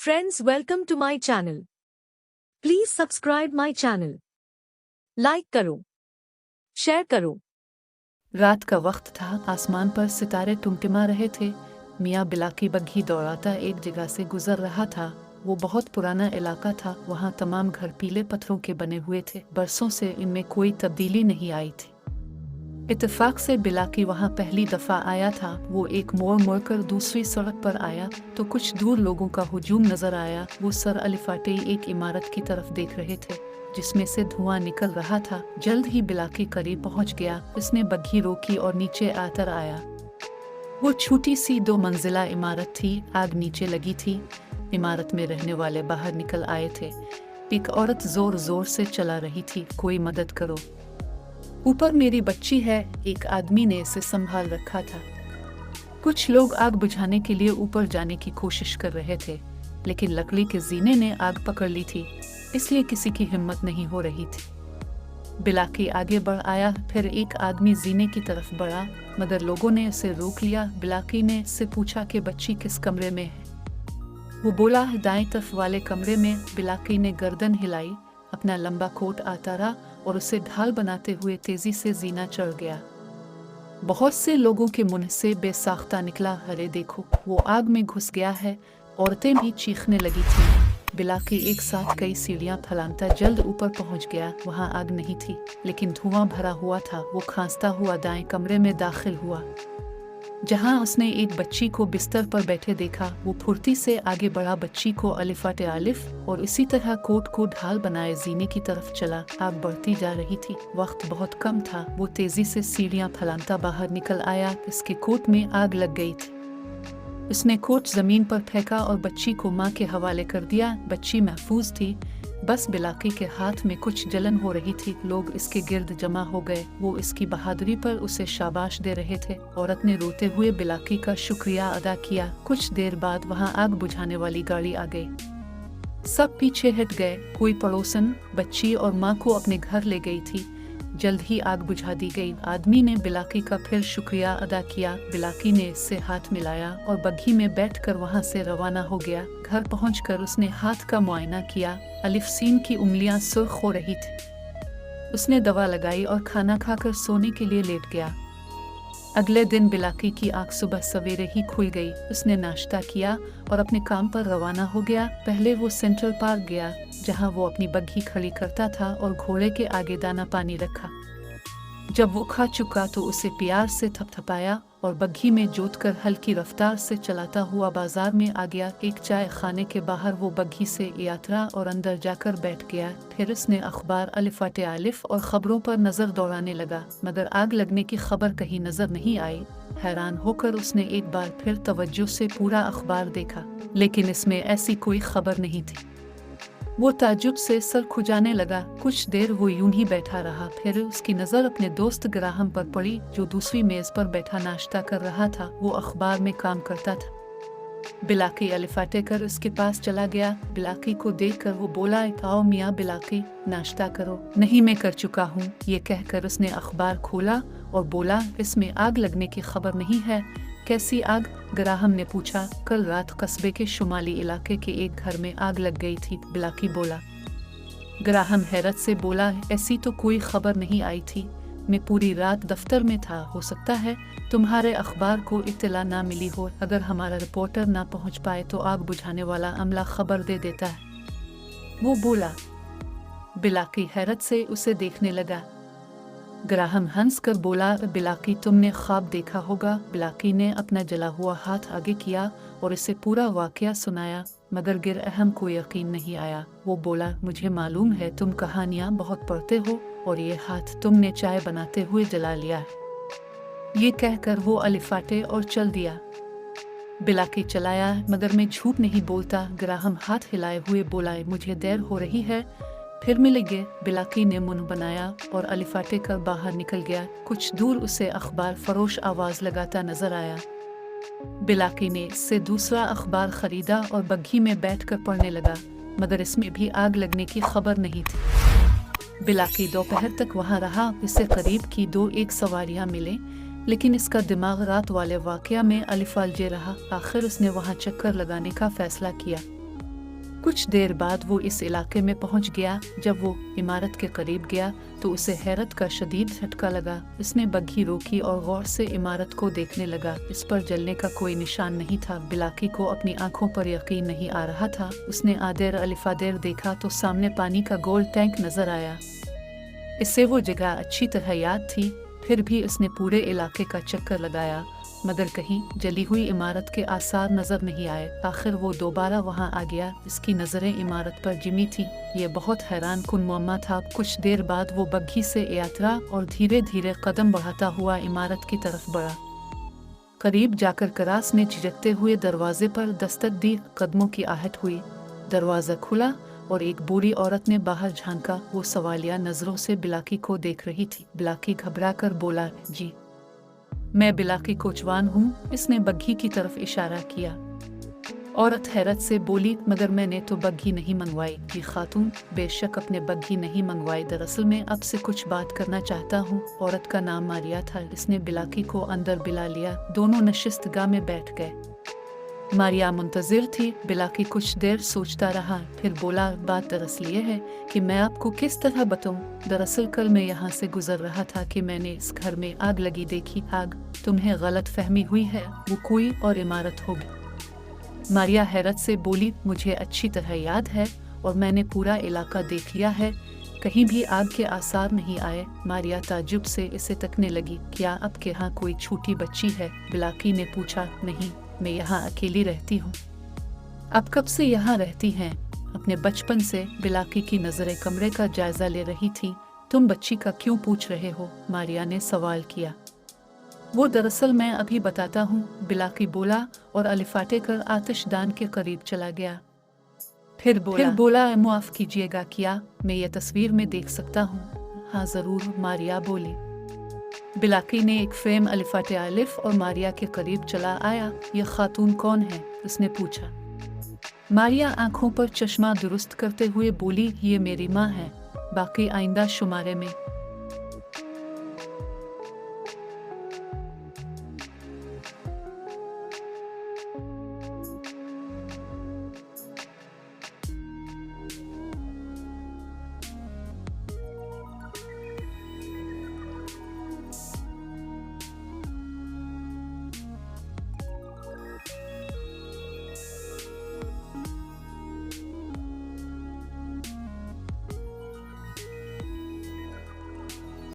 Friends, welcome to my channel. Please subscribe my channel. Like करो, share करो। रात का वक्त था, आसमान पर सितारे टिमटिमा रहे थे। मियाँ बिलाकी बग्घी दौड़ाता एक जगह से गुजर रहा था। वो बहुत पुराना इलाका था, वहाँ तमाम घर पीले पत्थरों के बने हुए थे। बरसों से इनमें कोई तब्दीली नहीं आई थी। इत्तेफाक से बिलाकी वहाँ पहली दफ़ा आया था। वो एक मोड़ मुड़कर दूसरी सड़क पर आया तो कुछ दूर लोगों का हुजूम नजर आया। वो सर अलिफाटे एक इमारत की तरफ देख रहे थे जिसमें से धुआं निकल रहा था। जल्द ही बिलाकी करीब पहुंच गया। उसने बग्घी रोकी और नीचे आकर आया। वो छोटी सी 2 मंजिला इमारत थी। आग नीचे लगी थी। इमारत में रहने वाले बाहर निकल आए थे। एक औरत जोर जोर से चला रही थी, कोई मदद करो, ऊपर मेरी बच्ची है। एक आदमी ने इसे संभाल रखा था। कुछ लोग आग बुझाने के लिए ऊपर जाने की कोशिश कर रहे थे, लेकिन लकड़ी के जीने ने आग पकड़ ली थी, इसलिए किसी की हिम्मत नहीं हो रही थी। बिलाकी आगे बढ़ आया। फिर एक आदमी जीने की तरफ बढ़ा, मगर लोगों ने उसे रोक लिया। बिलाकी ने इससे पूछा कि बच्ची किस कमरे में है। वो बोला, दाएं तरफ वाले कमरे में। बिलाकी ने गर्दन हिलाई, अपना लंबा कोट उतारा और उसे ढाल बनाते हुए तेजी से जीना चढ़ गया। बहुत से लोगों के मुंह से बेसाख्ता निकला, अरे देखो, वो आग में घुस गया है। औरतें भी चीखने लगी थीं। बिलाकी एक साथ कई सीढ़ियां फलांता जल्द ऊपर पहुंच गया। वहां आग नहीं थी, लेकिन धुआं भरा हुआ था। वो खांसता हुआ दाएं कमरे में दाखिल हुआ, जहां उसने एक बच्ची को बिस्तर पर बैठे देखा। वो फुर्ती से आगे बढ़ा, बच्ची को अलिफाटे अलिफ और इसी तरह कोट को ढाल बनाए जीने की तरफ चला। आग बढ़ती जा रही थी, वक्त बहुत कम था। वो तेजी से सीढ़ियां फलांता बाहर निकल आया। इसके कोट में आग लग गई थी। उसने कोट जमीन पर फेंका और बच्ची को माँ के हवाले कर दिया। बच्ची महफूज थी, बस बिलाकी के हाथ में कुछ जलन हो रही थी। लोग इसके गिर्द जमा हो गए। वो इसकी बहादुरी पर उसे शाबाश दे रहे थे। औरत ने रोते हुए बिलाकी का शुक्रिया अदा किया। कुछ देर बाद वहाँ आग बुझाने वाली गाड़ी आ गई। सब पीछे हट गए। कोई पड़ोसन बच्ची और माँ को अपने घर ले गई थी। जल्द ही आग बुझा दी गई। आदमी ने बिलाकी का फिर शुक्रिया अदा किया। बिलाकी ने इससे हाथ मिलाया और बग्घी में बैठकर वहां से रवाना हो गया। घर पहुंचकर उसने हाथ का मुआयना किया। अलिफ सीन की उंगलियां सुर्ख हो रही थी। उसने दवा लगाई और खाना खाकर सोने के लिए लेट गया। अगले दिन बिलाकी की आंख सुबह सवेरे ही खुल गई। उसने नाश्ता किया और अपने काम पर रवाना हो गया। पहले वो सेंट्रल पार्क गया, जहां वो अपनी बग्घी खड़ी करता था और घोड़े के आगे दाना पानी रखा। जब वो खा चुका तो उसे प्यार से थपथपाया और बग्घी में जोतकर हल्की रफ्तार से चलाता हुआ बाजार में आ गया। एक चाय खाने के बाहर वो बग्घी से यात्रा और अंदर जाकर बैठ गया। फिर उसने अखबार अलिफाटे अलिफ और खबरों पर नजर दौड़ाने लगा, मगर आग लगने की खबर कहीं नजर नहीं आई। हैरान होकर उसने एक बार फिर तवज्जो से पूरा अखबार देखा, लेकिन इसमें ऐसी कोई खबर नहीं थी। वो ताज्जुब से सर खुजाने लगा। कुछ देर वो यूं ही बैठा रहा। फिर उसकी नज़र अपने दोस्त ग्राहम पर पड़ी, जो दूसरी मेज पर बैठा नाश्ता कर रहा था। वो अखबार में काम करता था। बिलाकी अलिफाटे कर उसके पास चला गया। बिलाकी को देखकर वो बोला, आओ मियाँ बिलाकी, नाश्ता करो। नहीं, मैं कर चुका हूँ। ये कहकर उसने अखबार खोला और बोला, इसमें आग लगने की खबर नहीं है। कैसी आग? ग्राहम ने पूछा। कल रात कस्बे के शुमाली इलाके के एक घर में आग लग गई थी, बिलाकी बोला। ग्राहम हैरत से बोला, ऐसी तो कोई खबर नहीं आई थी। मैं पूरी रात दफ्तर में था। हो सकता है तुम्हारे अखबार को इत्तला ना मिली हो। अगर हमारा रिपोर्टर ना पहुंच पाए तो आग बुझाने वाला अमला खबर दे देता है, वो बोला। बिलाकी हैरत से उसे देखने लगा। ग्राहम हंस कर बोला, बिलाकी, तुमने ख्वाब देखा होगा। बिलाकी ने अपना जला हुआ हाथ आगे किया और इसे पूरा वाकया सुनाया, मगर गिर अहम को यकीन नहीं आया। वो बोला, मुझे मालूम है तुम कहानियाँ बहुत पढ़ते हो और ये हाथ तुमने चाय बनाते हुए जला लिया है। ये कहकर वो अलिफाटे और चल दिया। बिलाकी चलाया, मगर मैं झूठ नहीं बोलता। ग्राहम हाथ हिलाए हुए बोला, मुझे देर हो रही है, फिर मिलेंगे। बिलाकी ने मुंह बनाया और अलिफाटे कर बाहर निकल गया। कुछ दूर उसे अखबार फरोश आवाज लगाता नजर आया। बिलाकी ने इससे दूसरा अखबार खरीदा और बग्घी में बैठकर पढ़ने लगा, मगर इसमें भी आग लगने की खबर नहीं थी। बिलाकी दोपहर तक वहां रहा। इससे करीब की 2-1 सवारियां मिले, लेकिन इसका दिमाग रात वाले वाकया में अलिफालजे रहा। आखिर उसने वहां चक्कर लगाने का फैसला किया। कुछ देर बाद वो इस इलाके में पहुंच गया। जब वो इमारत के करीब गया तो उसे हैरत का शदीद झटका लगा। उसने बग्घी रोकी और गौर से इमारत को देखने लगा। इस पर जलने का कोई निशान नहीं था। बिलाकी को अपनी आंखों पर यकीन नहीं आ रहा था। उसने आदेर अलिफादेर देखा तो सामने पानी का गोल टैंक नजर आया। इससे वो जगह अच्छी तरह याद थी। फिर भी उसने पूरे इलाके का चक्कर लगाया मगर कहीं जली हुई इमारत के आसार नजर नहीं आए। आखिर वो दोबारा वहां आ गया। इसकी नजरें इमारत पर जिमी थी। ये बहुत हैरान कुन मुअम्मा था। कुछ देर बाद वो बग्घी से यात्रा और धीरे धीरे कदम बढ़ाता हुआ इमारत की तरफ बढ़ा। करीब जाकर करास ने झिझकते हुए दरवाजे पर दस्तक दी। कदमों की आहट हुई। दरवाजा खुला और एक बूढ़ी औरत ने बाहर झांका। वो सवालिया नजरों से बिलाकी को देख रही थी। बिलाकी घबराकर बोला, जी मैं बिलाकी कोचवान हूँ। इसने बग्घी की तरफ इशारा किया। औरत हैरत से बोली, मगर मैंने तो बग्घी नहीं मंगवाई। जी खातून, बेशक अपने बग्घी नहीं मंगवाई, दरअसल मैं अब से कुछ बात करना चाहता हूँ। औरत का नाम मारिया था। इसने बिलाकी को अंदर बुला लिया। दोनों नशिस्तगाह में बैठ गए। मारिया मुंतजिर थी। बिलाकी कुछ देर सोचता रहा, फिर बोला, बात दरअसल ये है कि मैं आपको किस तरह बताऊं। दरअसल कल मैं यहाँ से गुजर रहा था कि मैंने इस घर में आग लगी देखी। आग? तुम्हें गलत फहमी हुई है, वो कोई और इमारत होगी। मारिया हैरत से बोली, मुझे अच्छी तरह याद है और मैंने पूरा इलाका देख लिया है। कहीं भी आग के आसार नहीं आए। मारिया ताज्जुब से इसे तकने लगी। क्या आपके यहाँ कोई छोटी बच्ची है? बिलाकी ने पूछा। नहीं, मैं यहाँ अकेली रहती हूँ। आप कब से यहाँ रहती हैं? अपने बचपन से। बिलाकी की नजरें कमरे का जायजा ले रही थी। तुम बच्ची का क्यों पूछ रहे हो? मारिया ने सवाल किया। वो दरअसल मैं अभी बताता हूँ, बिलाकी बोला और अलिफाटे कर आतिशदान के करीब चला गया। फिर बोला, माफ कीजिएगा, क्या मैं ये तस्वीर में देख सकता हूँ? हाँ जरूर, मारिया बोली। बिलाकी ने एक फ्रेम अलिफाटे अलिफ और मारिया के करीब चला आया। ये खातून कौन है? उसने पूछा। मारिया आंखों पर चश्मा दुरुस्त करते हुए बोली, ये मेरी माँ है। बाकी आइंदा शुमारे में